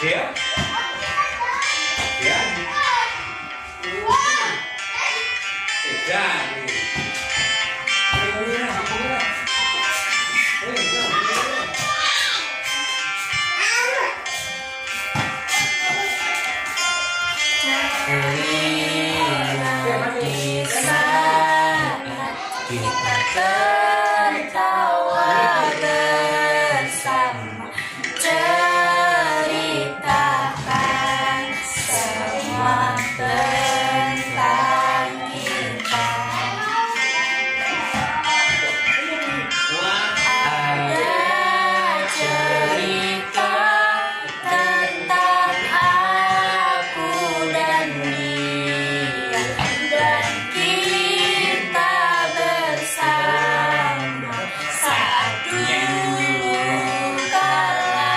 Ya. Ya. Kita tertawa bersama, ceritakan semua tentang kita. Ada cerita tentang aku dan dia, dan kita bersama saat dulu kala.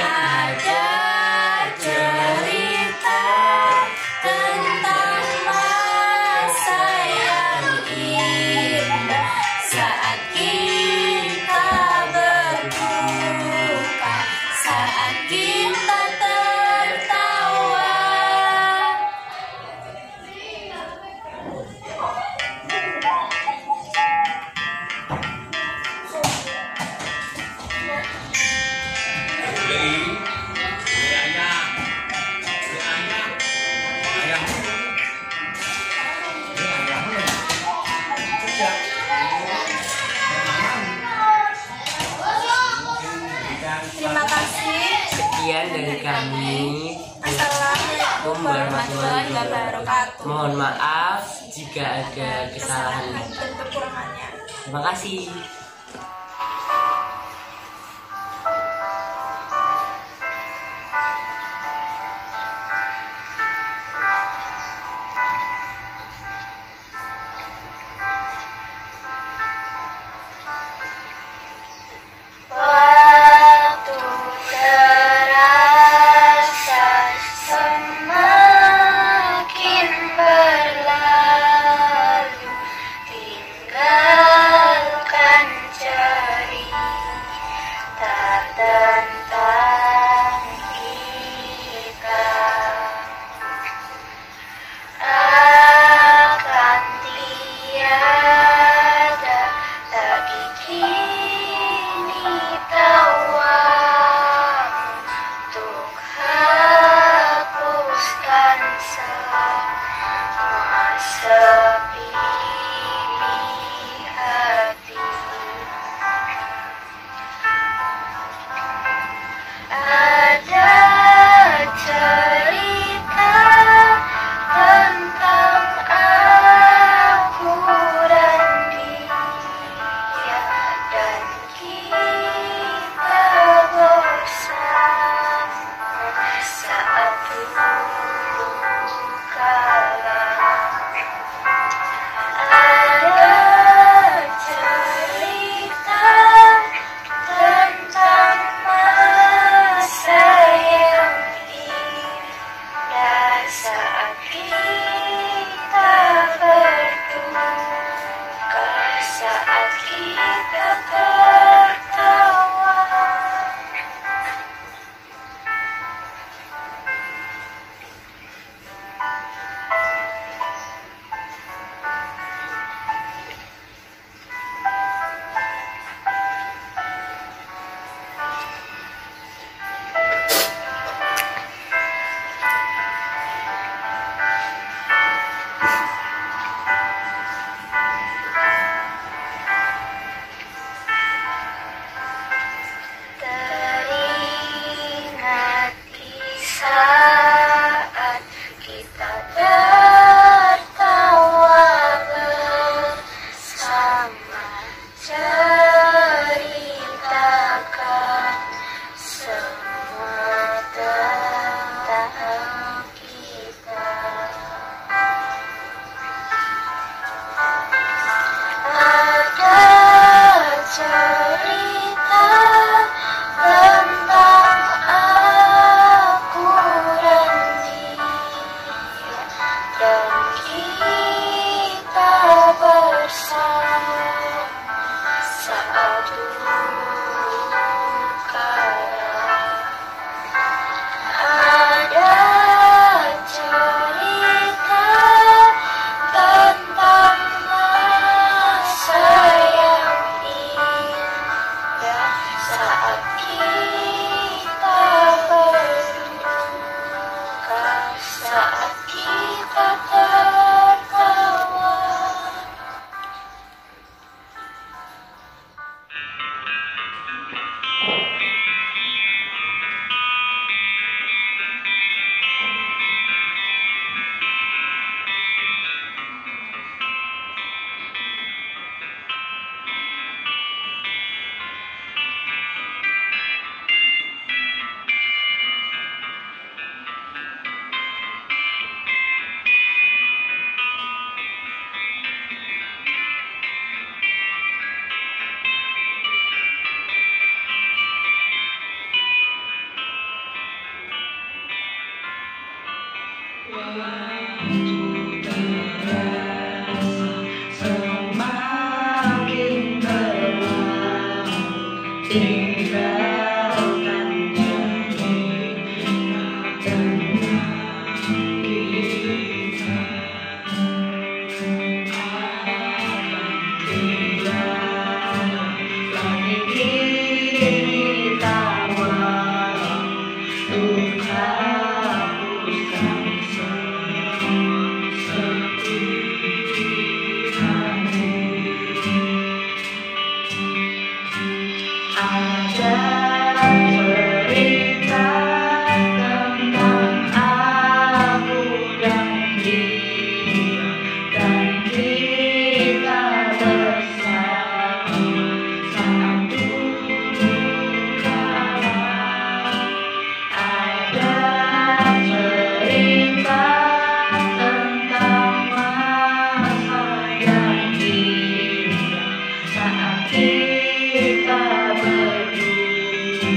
Ada cerita tentang masa yang indah saat kita berduka, saat kita tertawa. Terima kasih. Sekian dari kami. Assalamualaikum warahmatullahi wabarakatuh. Mohon maaf jika ada kesalahan. Dan kekurangannya. Terima kasih. Tinggalkan saat kita berduka, saat kita tertawa. Semakin berlalu, tinggalkan cerita tentang kita. Akan tiada lagi kini tawar, duka hapuskan sepi hati. Ada cerita tentang aku dan dia, dan kita bersama saat dulu kala. Ada cerita tentang masa yang indah saat kita berduka,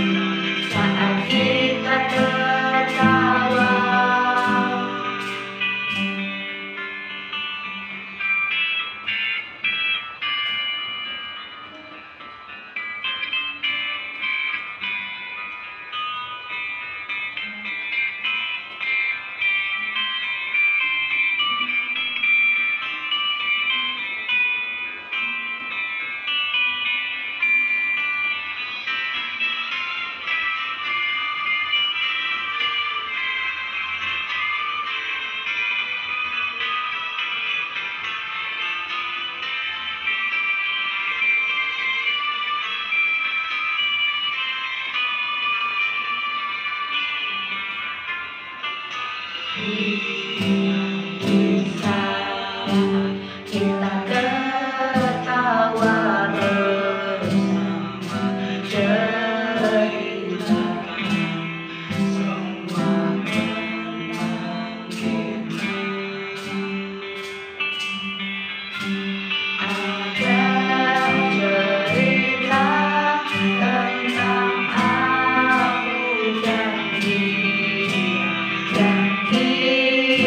saat kita tertawa. Bisa kita ketawa bersama, ceritakan semua tentang kita. Ada cerita tentang aku dan dia, dan kita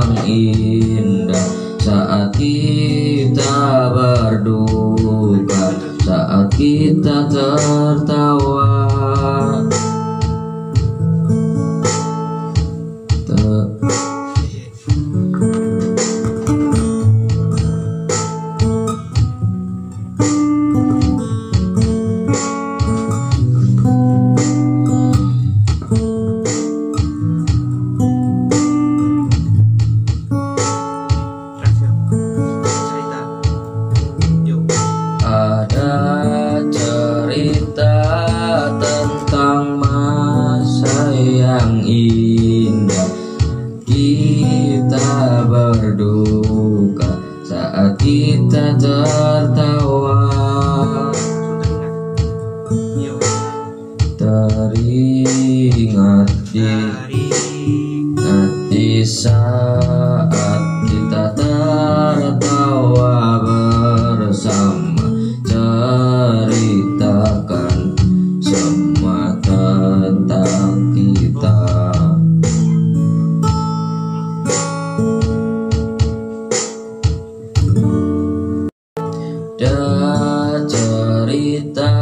yang indah saat kita berduka, saat kita tertawa. Ada cerita tentang masa yang indah, kita berduka saat kita tertawa. Teringat di saat kita tertawa bersama, ceritakan semua tentang kita. Dan cerita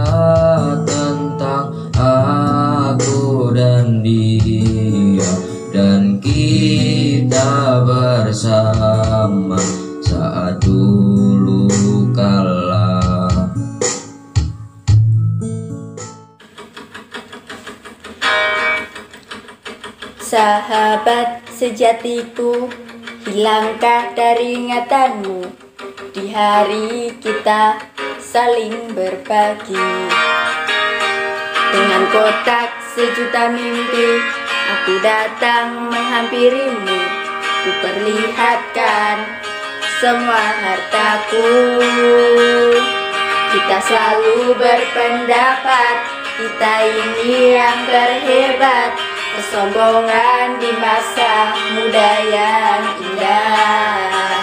tentang aku dan dia, dan kita bersama saat dulu kala. Sahabat sejatiku, hilangkah dari ingatanmu di hari kita saling berbagi? Dengan kotak sejuta mimpi, aku datang menghampirimu. Ku perlihatkan semua hartaku. Kita selalu berpendapat kita ini yang terhebat, kesombongan di masa muda yang indah.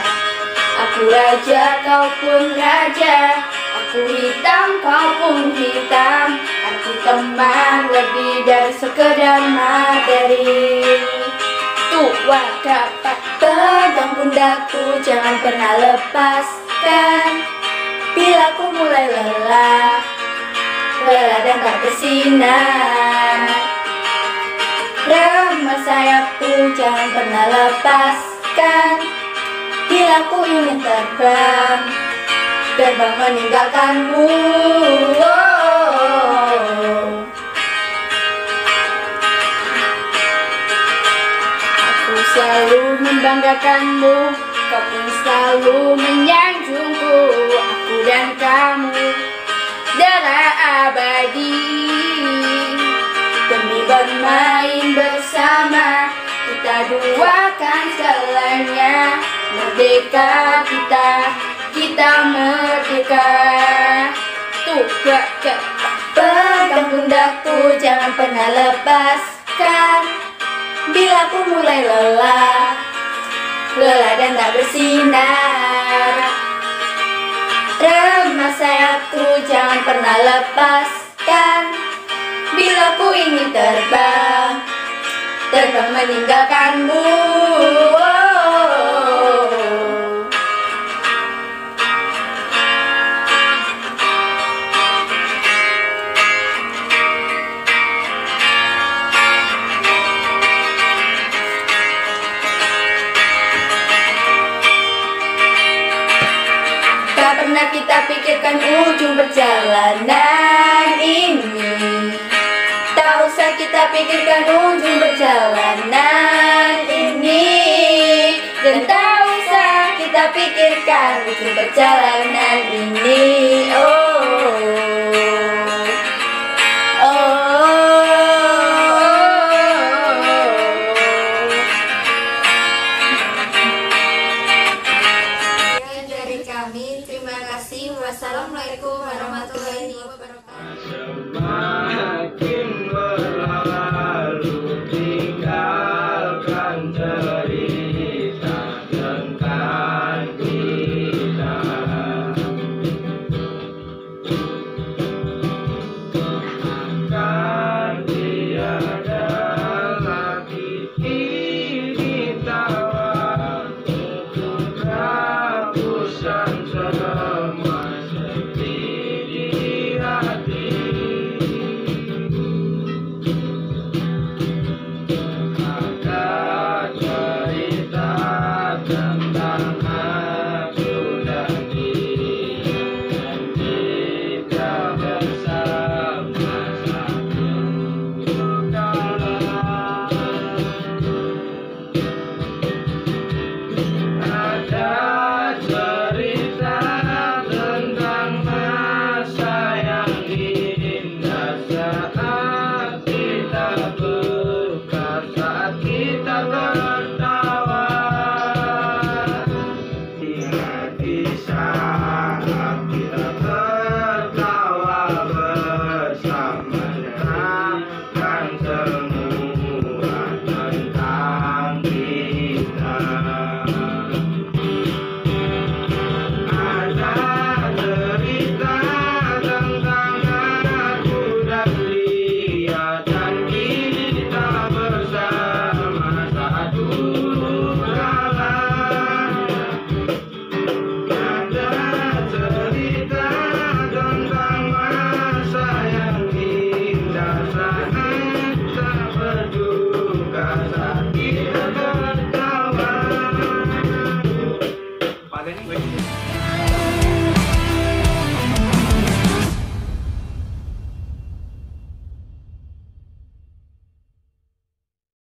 Aku raja, kau pun raja, aku hitam, kau pun hitam. Aku teman lebih dari sekedar materi. Tua dapat pegang pundakku, jangan pernah lepaskan. Bila ku mulai lelah dan tak bersinar, remah sayapku, jangan pernah lepaskan. Bila ku ingin terbang meninggalkanmu. Aku selalu membanggakanmu, kau pun selalu menyanjungku. Aku dan kamu darah abadi, demi bermain bersama. Kita duakan segalanya. Merdeka kita merdeka. Tuh pegang pundakku, jangan pernah lepaskan. Bila ku mulai lelah dan tak bersinar, remah sayapku, jangan pernah lepaskan. Bila ku ingin terbang meninggalkanmu. Tak pernah kita pikirkan ujung perjalanan ini. Tak usah kita pikirkan ujung perjalanan ini. Dan tak usah kita pikirkan ujung perjalanan ini. Dari kami, terima kasih. Wassalamualaikum warahmatullahi wabarakatuh.